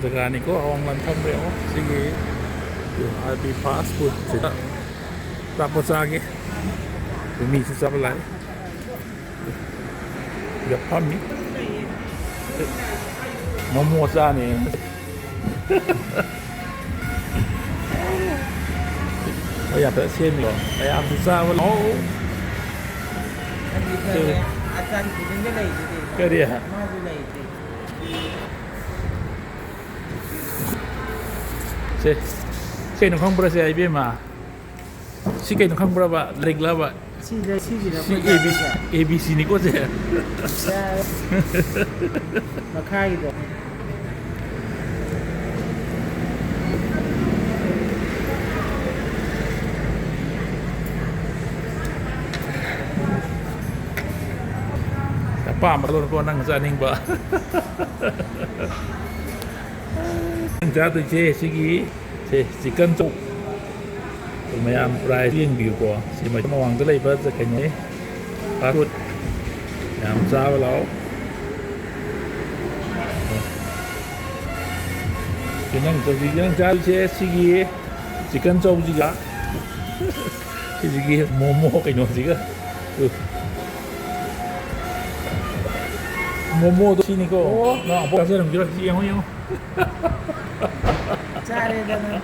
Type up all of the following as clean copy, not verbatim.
Segani ko awang lantam rin ako. Sige. Yung RP fast food. Sila. Tapos sa akin. Bumisi sa palay. Yapam ni. Mamuasa ni. Bây giờ tự xem rồi. Bây giờ thì sao mà lỗ. Cái gì hả? Cái nó không bữa giờ ai biết mà. Cái nó không bữa bà lịch là bà. ABC này có gì? Mà khai được. Pa marunong ko nang saning ba? Ang jatuh je sige chicken chop. Mayam fry riêng biểu của si mà mawang tới đây bớt ra cái nhé. Phá ruột. Làm sao vậy lão? Cái năng cho gì năng jatuh je sige chicken chop gì cả. Cái gì momo cái nó gì cả. Momo to sini ko. No, po kasi nang gila si yung. Chare da na.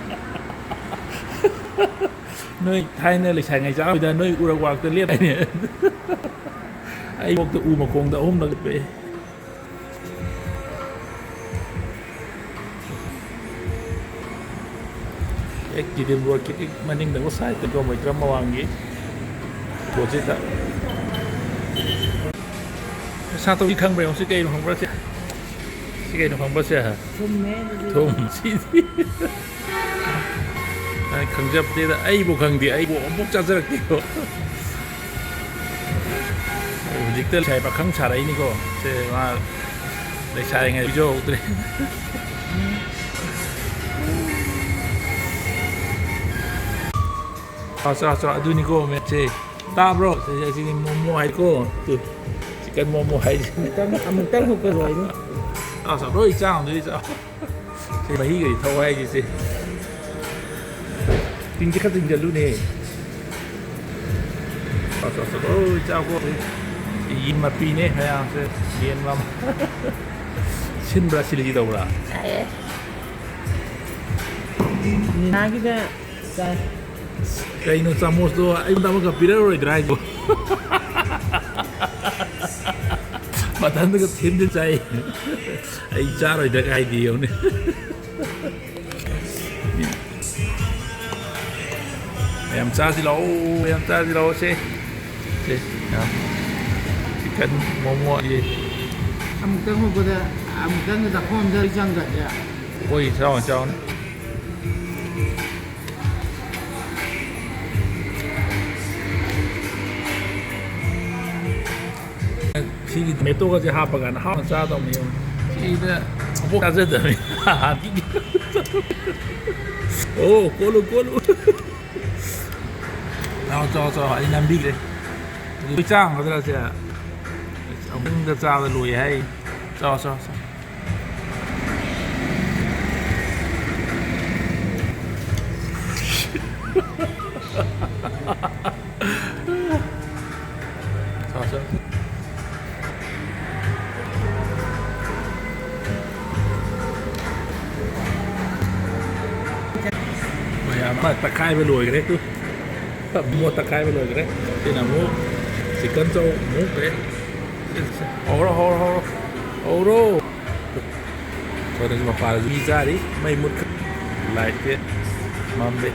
Nơi Thái nơi lịch sử ngày giáo bây giờ nơi Uruguay tôi liệt này nè. Ai buộc tôi mà không đã ôm được về. Ek jadi buat kita mending dah usai tu kau macam mawangi. Buat cerita. Sao tôi đi khăn về ông sĩ cây nó không có xe. Sĩ cây nó không có xe hả? Thùng xí xí. Khăn chấp thế là ai bộ khăn thì ai bộ ông bốc chắc rất là kiểu. Dịch tên chạy bạc khăn xả đấy nè cô. Thế mà để xài ngày video tôi. Sao tôi nè cô mẹ chơi. Ta bro, saya sini mau hai cô. Kan momo hay Mình tăng hụt cái rồi nữa. Sao đôi sao thì sao thì mấy người thâu hay gì gì kinh khách tình luôn nè sao đôi sao cô im mà pi nè hay à yên lắm xin Brazil gì đâu là Nah kita cái nó samos đó anh ta mới gặp pira rồi drive Matando ka hindi chay. Ay charo ida kay diyo ni. Em cha si lo si. Chicken momo gì. Mình tăng hụt cái mình tăng cái đặc hôm ra chăng vậy à? Ôi sao sao. Chị mấy tô cái hộp bạc nó hot ra đâu nhiều. Chị nè, không có rất đấy. Ô, cô luôn. Nào cho anh làm đi đây. Tôi trang có ra sẽ. Ông đừng ra là lùi hay. Cho. Cho. Mà ta khai về lùi cái đấy tôi mua ta khai về lùi cái đấy thì là mua chỉ cần cho mua cái đấy hồ rồi đây mà phải visa đi mày muốn lại cái mắm đi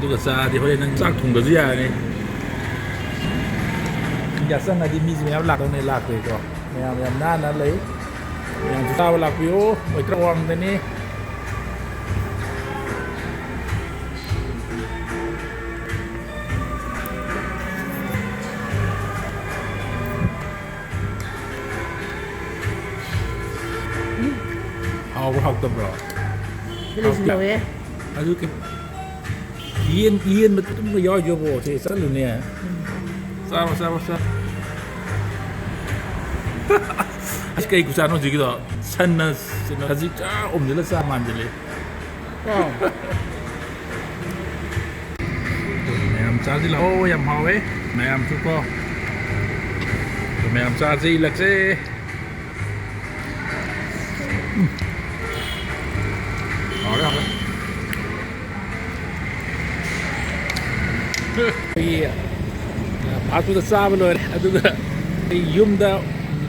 tôi cả xa thì hồi đang xác thùng cái gì này giờ sang này đi mi mèo lạc này lạc rồi cơ mèo na nó lấy mèo chúng ta lạc phiếu mấy trăm won thế này học tập rồi. Cái gì đâu vậy? Aduh cái yên mà chúng nó do vô bộ thì rất là nè. Sao. kay kusano jigdo sanna sino haji cha omjela sa manjele ก็ mayam cha ji la o yam hawe mayam chu ko mayam cha ji lak seเอาละพาทุกท่านไปเลยทุกท่านยุ่มดาว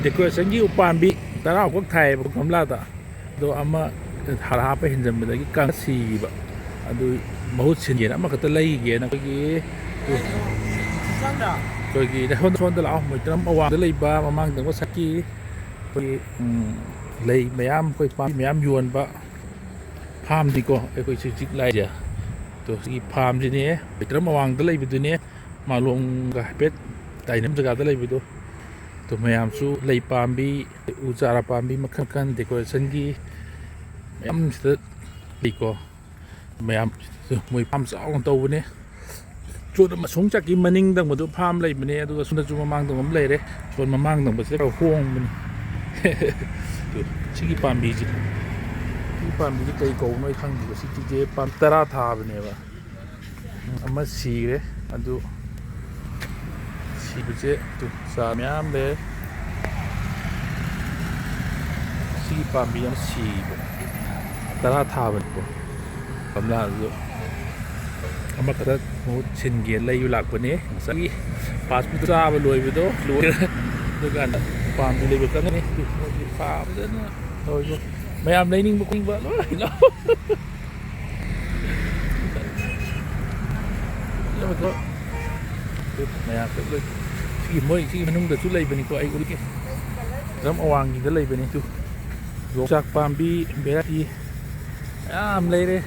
เด็กคนสังกีอุปานบีแต่เราคนไทยผมทำลาดอ่ะดูอามาหาไปเห็นจำเป็นกี่การสีแบบดูมาหุ่นเฉียนอ่ะมาก็ตะไลเงี้ยนะก็กี่ก็กี่แต่คนตะเราไม่จำเอาวางตะไลบ้ามามั่งถึงว่าสักกี่ก็เลยไม่ยามก็ปามไม่ยามยวนปะพามดีก็ไอ้ก็ชิกไล่เดียตัวสกีพามทีนี้ไปจำเอาวางตะไลไปตัวนี้มาลงกับเป็ดแต่น้ำจะการตะไลไปตัวไม่ยามสู้ไล่พามบีอุจาระพามบีมาขั้นขั้นเด็กคนสังกีไม่ยามสุดดีก็ไม่ยามมวยพามสองตัวนี้จุดมาสงจากกินมันนิ่งตั้งหมดตัวพามเลยมันเนี่ยตัวสุนัขจุมามังตรงนั้นเลยเด้ชวนมามังตรงไปเสียเราห่วงมันตัวชิคกี้พามบีจิที่พามบีที่ไกลโก้น้อยข้างอยู่สิที่เจ็บพามตราทาบเนี่ยวะอามาสีเลยอันดูสีไปเจ็บตัวสามยามเลยชิคกี้พามบียังสีตราทาบเนี่ยกำลังดูอามาก็มูชินเกียร์เลยอยู่หลักวันนี้สักพาสปุตราไปรวยไปดูรวยด้วยกันฟาร์มเลยแบบนั้นนี่ฟาร์มเลยนะโอ้ยไม่ยามเลยนิ่งบุกนิ่งบ้าเลยเนาะแล้วมันก็ไม่ยามเลยที่มวยที่มันนุ่งแต่ชุดเลยเป็นตัวไอ้กุลิกแล้วเอาวางกินก็เลยเป็นตัวลงจากฟาร์มบีเบลล์ทีเลย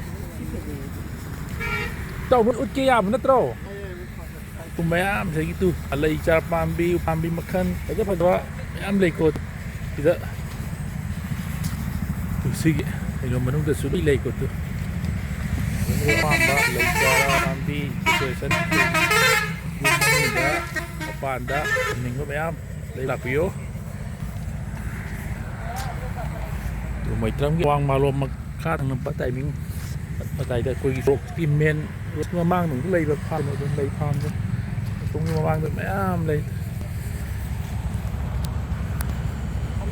tahu pun uji ya benar tro. Pembayam saya gitu. Alai cara pambi makan. Aja pada am lekot. Tidak. Tu sih. Kalau menung tu sudah lekot tu. Pamba alai cara pambi situation. Muda apa anda minggu bayam lapio. Tu mai tram wang malu makan nampak timing. มาไต่แต่คุยโรคกินเมนมามั่งหนึ่งก็เลยแบบพามเลยพามเลยตรงนี้มามั่งแบบไม่อ้ามเลย